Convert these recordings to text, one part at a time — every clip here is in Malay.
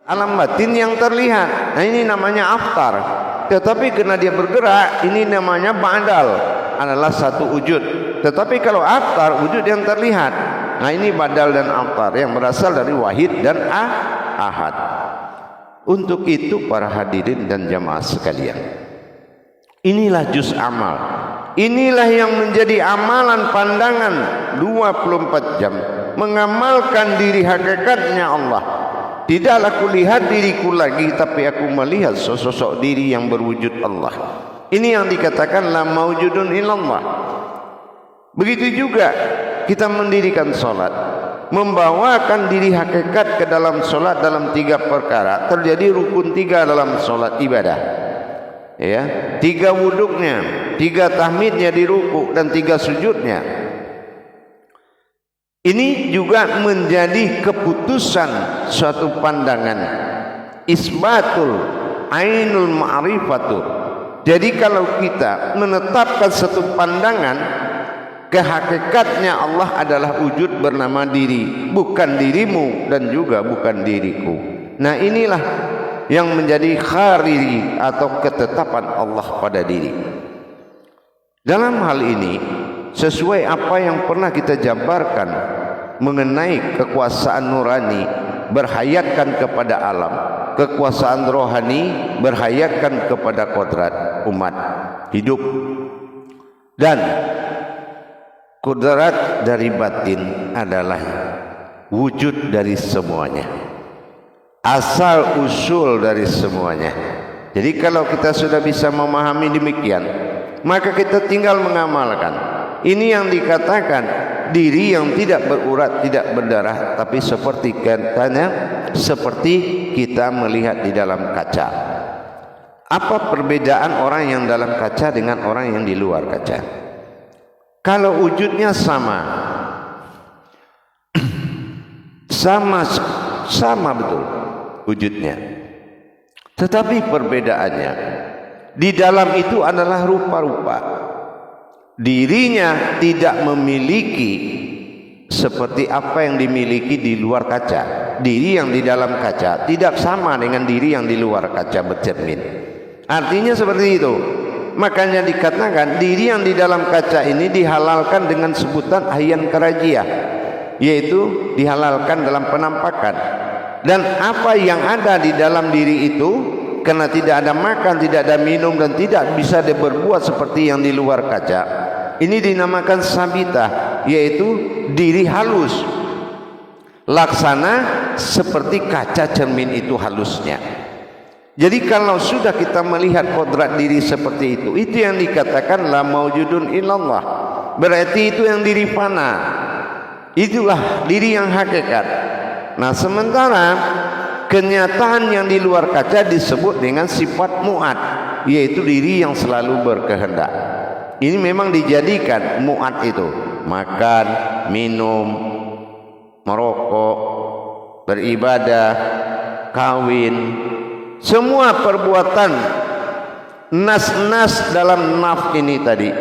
alam batin yang terlihat. Nah, ini namanya aftar. Tetapi karena dia bergerak, ini namanya badal, adalah satu wujud. Tetapi kalau aftar, wujud yang terlihat. Nah, ini badal dan aftar yang berasal dari wahid dan ahad. Untuk itu para hadirin dan jamaah sekalian, inilah juz amal. Inilah yang menjadi amalan pandangan 24 jam, mengamalkan diri hakikatnya Allah. Tidaklah aku lihat diriku lagi, tapi aku melihat sosok diri yang berwujud Allah. Ini yang dikatakan la maujudun illallah. Begitu juga kita mendirikan solat, membawakan diri hakikat ke dalam solat dalam 3 perkara. Terjadi rukun 3 dalam solat ibadah, ya, 3 wuduknya, 3 tahmidnya di ruku, dan 3 sujudnya. Ini juga menjadi keputusan suatu pandangan, isbatul ainul ma'rifatu. Jadi kalau kita menetapkan satu pandangan, kehakikatnya Allah adalah wujud bernama diri, bukan dirimu dan juga bukan diriku. Nah, inilah yang menjadi khariri atau ketetapan Allah pada diri. Dalam hal ini, sesuai apa yang pernah kita jabarkan mengenai kekuasaan nurani berhayatkan kepada alam, kekuasaan rohani berhayatkan kepada kodrat umat hidup, dan kodrat dari batin adalah wujud dari semuanya, asal usul dari semuanya. Jadi kalau kita sudah bisa memahami demikian, maka kita tinggal mengamalkan. Ini yang dikatakan diri yang tidak berurat, tidak berdarah, tapi seperti katanya, seperti kita melihat di dalam kaca. Apa perbedaan orang yang dalam kaca dengan orang yang di luar kaca? Kalau wujudnya sama, sama betul wujudnya, tetapi perbedaannya di dalam itu adalah rupa-rupa. Dirinya tidak memiliki seperti apa yang dimiliki di luar kaca. Diri yang di dalam kaca tidak sama dengan diri yang di luar kaca bercermin. Artinya seperti itu. Makanya dikatakan diri yang di dalam kaca ini dihalalkan dengan sebutan ahyan karajiyah, yaitu dihalalkan dalam penampakan. Dan apa yang ada di dalam diri itu, karena tidak ada makan, tidak ada minum, dan tidak bisa berbuat seperti yang di luar kaca, ini dinamakan sabitah, yaitu diri halus, laksana seperti kaca cermin itu halusnya. Jadi kalau sudah kita melihat kodrat diri seperti itu yang dikatakan la maujudun illallah. Berarti itu yang diri fana, itulah diri yang hakikat. Nah, sementara kenyataan yang di luar kaca disebut dengan sifat mu'ad, yaitu diri yang selalu berkehendak. Ini memang dijadikan mu'ad itu makan, minum, merokok, beribadah, kawin, semua perbuatan nas-nas dalam naf ini tadi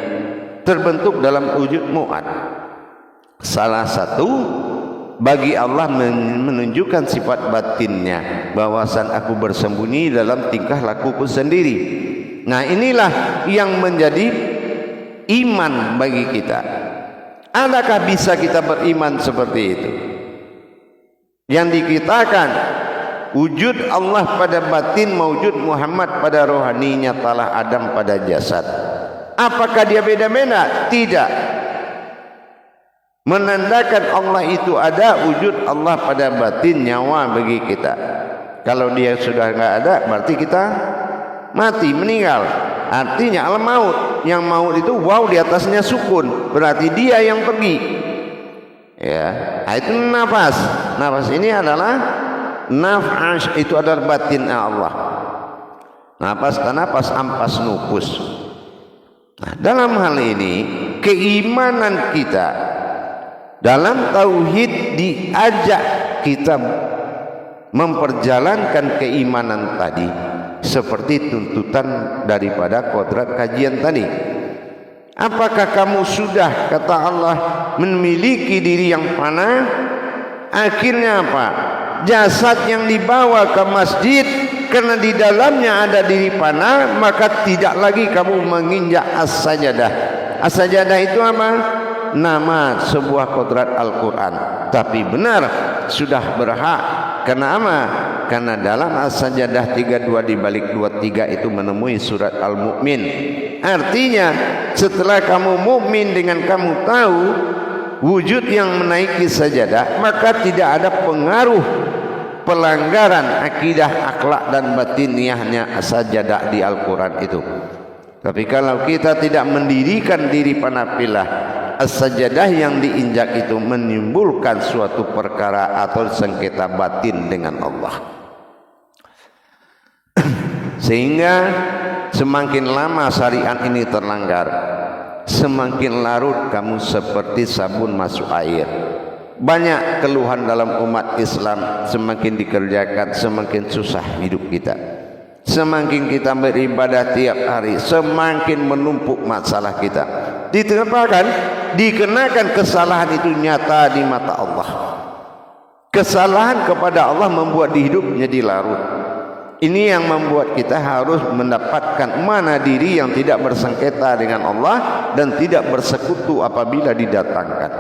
terbentuk dalam wujud mu'ad. Salah satu bagi Allah menunjukkan sifat batinnya, bahwasan aku bersembunyi dalam tingkah lakuku sendiri. Nah, inilah yang menjadi iman bagi kita. Adakah bisa kita beriman seperti itu? Yang dikatakan wujud Allah pada batin, mawujud Muhammad pada rohani, nyatalah Adam pada jasad. Apakah dia beda-beda? Tidak. Menandakan Allah itu ada, wujud Allah pada batin, nyawa bagi kita. Kalau dia sudah enggak ada, berarti kita mati, meninggal. Artinya alam maut. Yang maut itu waw di atasnya sukun, berarti dia yang pergi. Ya, itu nafas. Nafas ini adalah nafas, itu adalah batin Allah. Nafas tanafas ampas nufus. Nah, dalam hal ini keimanan kita dalam tauhid diajak kita memperjalankan keimanan tadi seperti tuntutan daripada kodrat kajian tadi. Apakah kamu sudah, kata Allah, memiliki diri yang fana? Akhirnya apa? jasad yang dibawa ke masjid karena di dalamnya ada diri panah, maka tidak lagi kamu menginjak as-sajadah. As-sajadah itu apa? Nama sebuah kodrat Al-Quran. Tapi benar sudah berhak. Karena apa? Karena dalam as-sajadah 32 dibalik 23 itu menemui surat Al-Mu'min. Artinya setelah kamu mukmin dengan kamu tahu wujud yang menaiki sajadah, maka tidak ada pengaruh pelanggaran akidah, akhlak dan batiniahnya sajadah di Al-Quran itu. Tapi kalau kita tidak mendirikan diri panapilah, as-sajadah yang diinjak itu menimbulkan suatu perkara atau sengketa batin dengan Allah. Sehingga semakin lama syariat ini terlanggar, semakin larut kamu seperti sabun masuk air. Banyak keluhan dalam umat Islam, semakin dikerjakan semakin susah hidup kita. Semakin kita beribadah tiap hari, semakin menumpuk masalah kita. Ditemukan, dikenakan kesalahan itu nyata di mata Allah. Kesalahan kepada Allah membuat di hidupnya dilarut. Ini yang membuat kita harus mendapatkan mana diri yang tidak bersengketa dengan Allah dan tidak bersekutu apabila didatangkan.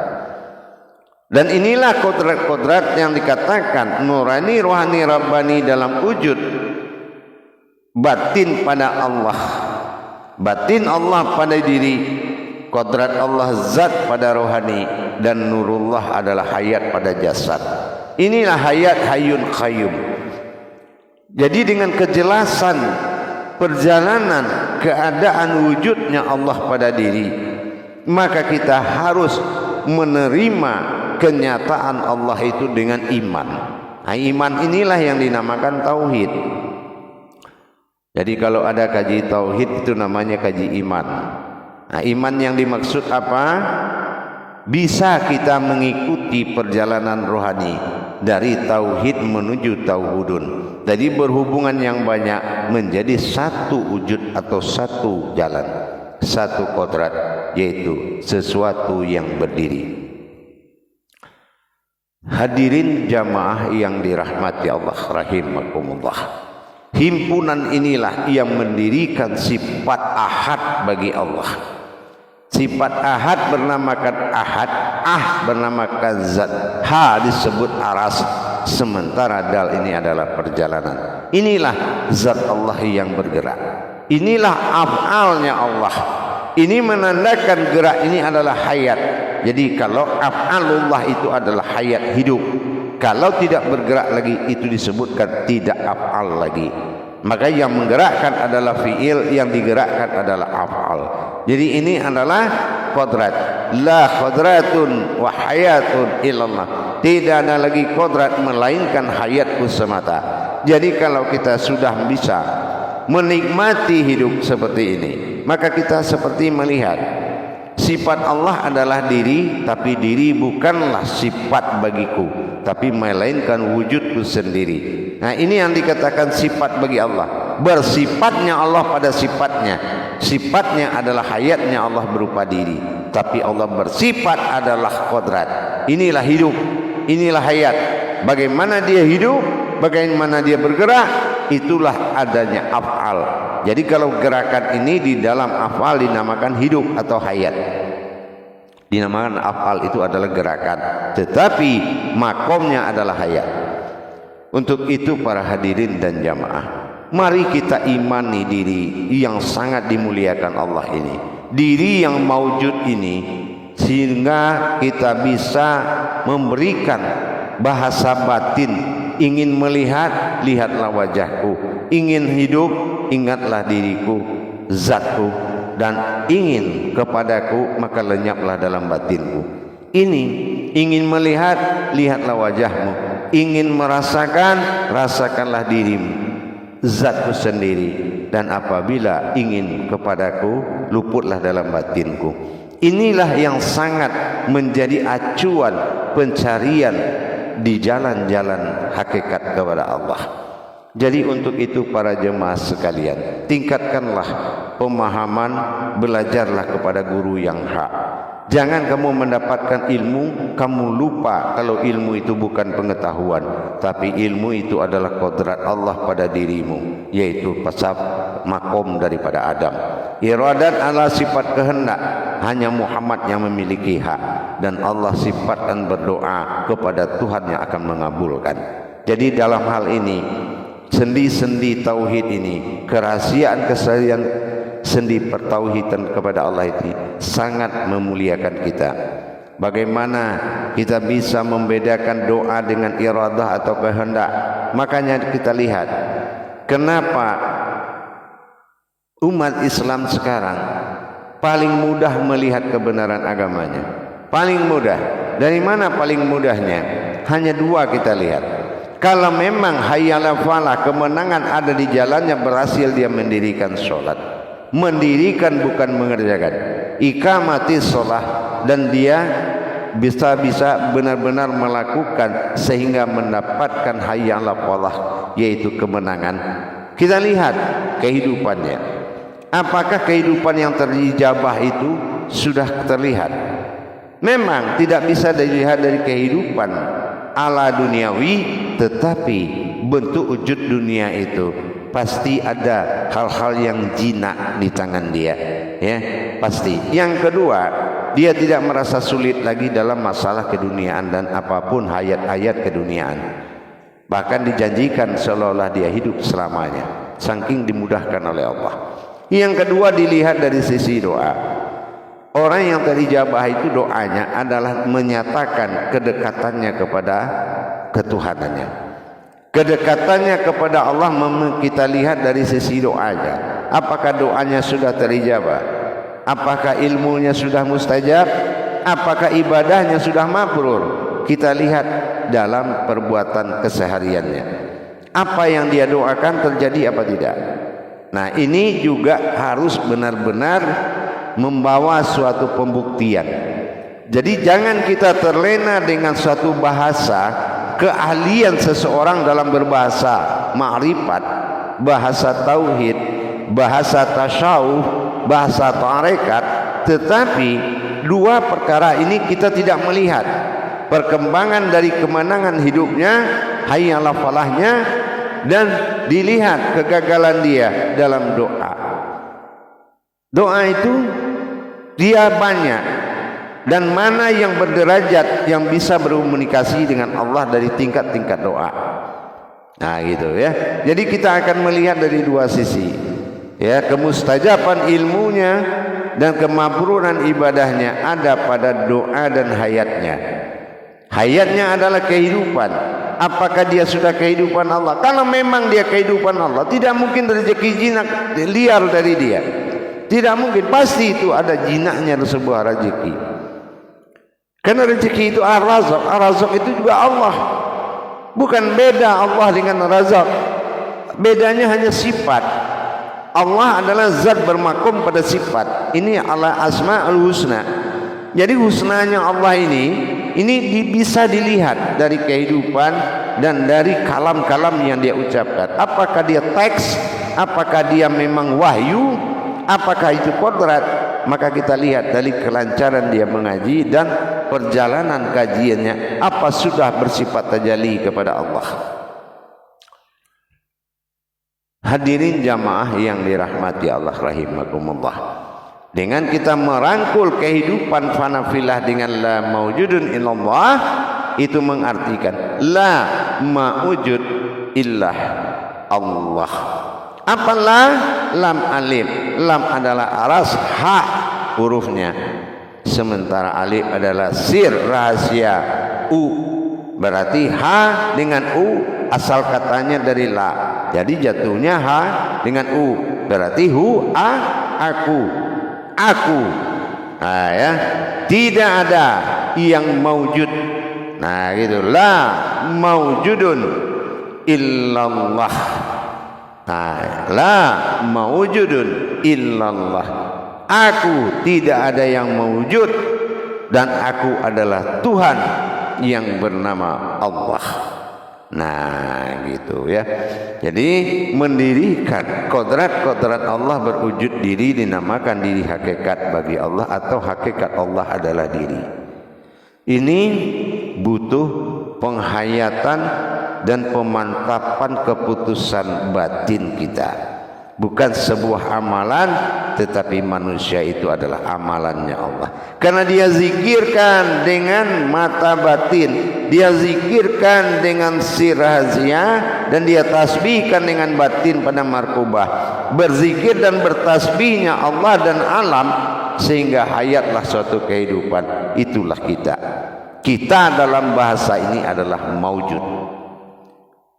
Dan inilah kodrat-kodrat yang dikatakan nurani, rohani, rabbani dalam wujud batin pada Allah, batin Allah pada diri, kodrat Allah zat pada rohani, dan nurullah adalah hayat pada jasad. Inilah hayat hayyun qayyum. Jadi dengan kejelasan perjalanan keadaan wujudnya Allah pada diri, maka kita harus menerima kenyataan Allah itu dengan iman. Nah, iman inilah yang dinamakan tauhid. Jadi kalau ada kaji tauhid itu namanya kaji iman. Nah, iman yang dimaksud apa? Bisa kita mengikuti perjalanan rohani dari tauhid menuju tauhudun. Jadi berhubungan yang banyak menjadi satu wujud atau satu jalan, satu kodrat, yaitu sesuatu yang berdiri. Hadirin jamaah yang dirahmati Allah rahimakumullah, himpunan inilah yang mendirikan sifat ahad bagi Allah. Sifat ahad bernamakan ahad, bernamakan zat, ha disebut aras, sementara dal ini adalah perjalanan. Inilah zat Allah yang bergerak, inilah af'alnya Allah. Ini menandakan gerak ini adalah hayat. Jadi kalau af'alullah itu adalah hayat, hidup. Kalau tidak bergerak lagi itu disebutkan tidak af'al lagi. Maka yang menggerakkan adalah fi'il, yang digerakkan adalah af'al. Jadi ini adalah kodrat. La kodratun wa hayatun illallah. Tidak ada lagi kodrat melainkan hayatku semata. Jadi kalau kita sudah bisa menikmati hidup seperti ini, maka kita seperti melihat sifat Allah adalah diri, tapi diri bukanlah sifat bagiku, tapi melainkan wujudku sendiri. Nah, ini yang dikatakan sifat bagi Allah. Bersifatnya Allah pada sifatnya. Sifatnya adalah hayatnya Allah berupa diri, tapi Allah bersifat adalah kodrat. Inilah hidup, inilah hayat. Bagaimana dia hidup, bagaimana dia bergerak, itulah adanya af'al. Jadi kalau gerakan ini di dalam af'al dinamakan hidup atau hayat. Dinamakan af'al itu adalah gerakan, tetapi makomnya adalah hayat. Untuk itu para hadirin dan jamaah, mari kita imani diri yang sangat dimuliakan Allah ini, diri yang maujud ini, sehingga kita bisa memberikan bahasa batin. Ingin melihat, lihatlah wajahku. Ingin hidup, ingatlah diriku, zatku. Dan ingin kepadaku, maka lenyaplah dalam batinku. Ini ingin melihat, lihatlah wajahmu. Ingin merasakan, rasakanlah dirimu, zatku sendiri. Dan apabila ingin kepadaku, luputlah dalam batinku. Inilah yang sangat menjadi acuan pencarian di jalan-jalan hakikat kepada Allah. Jadi untuk itu para jemaah sekalian, tingkatkanlah pemahaman, belajarlah kepada guru yang hak. Jangan kamu mendapatkan ilmu, kamu lupa kalau ilmu itu bukan pengetahuan, tapi ilmu itu adalah kodrat Allah pada dirimu, yaitu pasal makom daripada Adam. Iradat adalah sifat kehendak, hanya Muhammad yang memiliki hak, dan Allah sifatkan berdoa kepada Tuhan yang akan mengabulkan. Jadi dalam hal ini, sendi-sendi tauhid ini, kerahasiaan keseharian sendi pertauhidan kepada Allah itu sangat memuliakan kita. Bagaimana kita bisa membedakan doa dengan iradah atau kehendak? Makanya kita lihat kenapa umat Islam sekarang paling mudah melihat kebenaran agamanya. Paling mudah. Dari mana paling mudahnya? Hanya dua kita lihat. Kalau memang hayyala falah, kemenangan ada di jalannya, berhasil dia mendirikan sholat. Mendirikan bukan mengerjakan, iqamati sholat, dan dia bisa benar-benar melakukan sehingga mendapatkan hayya 'alal falah, yaitu kemenangan. Kita lihat kehidupannya, apakah kehidupan yang terijabah itu sudah terlihat? Memang tidak bisa dilihat dari kehidupan ala duniawi, tetapi bentuk wujud dunia itu pasti ada hal-hal yang jinak di tangan dia, ya pasti. Yang kedua, dia tidak merasa sulit lagi dalam masalah keduniaan dan apapun ayat-ayat keduniaan. Bahkan dijanjikan seolah-olah dia hidup selamanya, saking dimudahkan oleh Allah. Yang kedua, dilihat dari sisi doa. Orang yang terijabah itu doanya adalah menyatakan kedekatannya kepada ketuhanannya. Kedekatannya kepada Allah kita lihat dari sisi doanya. Apakah doanya sudah terijabah? Apakah ilmunya sudah mustajab? Apakah ibadahnya sudah mabrur? Kita lihat dalam perbuatan kesehariannya. Apa yang dia doakan terjadi apa tidak? Nah, ini juga harus benar-benar membawa suatu pembuktian. Jadi jangan kita terlena dengan suatu bahasa, keahlian seseorang dalam berbahasa ma'rifat, bahasa tauhid, bahasa tasyawuf, bahasa tarekat, tetapi dua perkara ini kita tidak melihat perkembangan dari kemenangan hidupnya, hayya 'alal falahnya, dan dilihat kegagalan dia dalam doa. Doa itu dia banyak, dan mana yang berderajat yang bisa berkomunikasi dengan Allah dari tingkat-tingkat doa. Nah gitu ya. Jadi kita akan melihat dari dua sisi, ya, kemustajaban ilmunya dan kemabruran ibadahnya ada pada doa dan hayatnya. Hayatnya adalah kehidupan. Apakah dia sudah kehidupan Allah? Kalau memang dia kehidupan Allah, tidak mungkin rezeki jinak liar dari dia. Tidak mungkin, pasti itu ada jinaknya sebuah rezeki. Karena rezeki itu ar-razaq, ar-razaq itu juga Allah. Bukan beda Allah dengan razaq. Bedanya hanya sifat. Allah adalah zat bermakom pada sifat. Ini ala asma'ul husna. Jadi husnanya Allah ini bisa dilihat dari kehidupan dan dari kalam-kalam yang dia ucapkan. Apakah dia teks? Apakah dia memang wahyu? Apakah itu kodrat? Maka kita lihat dari kelancaran dia mengaji dan perjalanan kajiannya, apa sudah bersifat tajalli kepada Allah. Hadirin jamaah yang dirahmati Allah rahimakumullah, dengan kita merangkul kehidupan fanafilah dengan la maujudun illallah, itu mengartikan la maujud illah Allah. Apalah lam alif? Lam adalah aras, ha hurufnya, sementara alif adalah sir, rahasia. U berarti ha dengan u asal katanya dari la, jadi jatuhnya ha dengan u, berarti hu a aku. Nah ya, tidak ada yang maujud. Nah gitu, la maujudun illallah. Nah, la maujudun illallah. Aku tidak ada yang maujud, dan aku adalah Tuhan yang bernama Allah. Nah gitu ya. Jadi mendirikan kodrat-kodrat Allah berwujud diri dinamakan diri hakikat bagi Allah atau hakikat Allah adalah diri. Ini butuh penghayatan dan pemantapan keputusan batin kita. Bukan sebuah amalan, tetapi manusia itu adalah amalannya Allah. Karena dia zikirkan dengan mata batin, dia zikirkan dengan si rahasia, dan dia tasbihkan dengan batin pada markubah. Berzikir dan bertasbihnya Allah dan alam, sehingga hayatlah suatu kehidupan. Itulah kita. Kita dalam bahasa ini adalah maujud.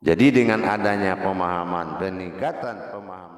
Jadi dengan adanya pemahaman, peningkatan pemahaman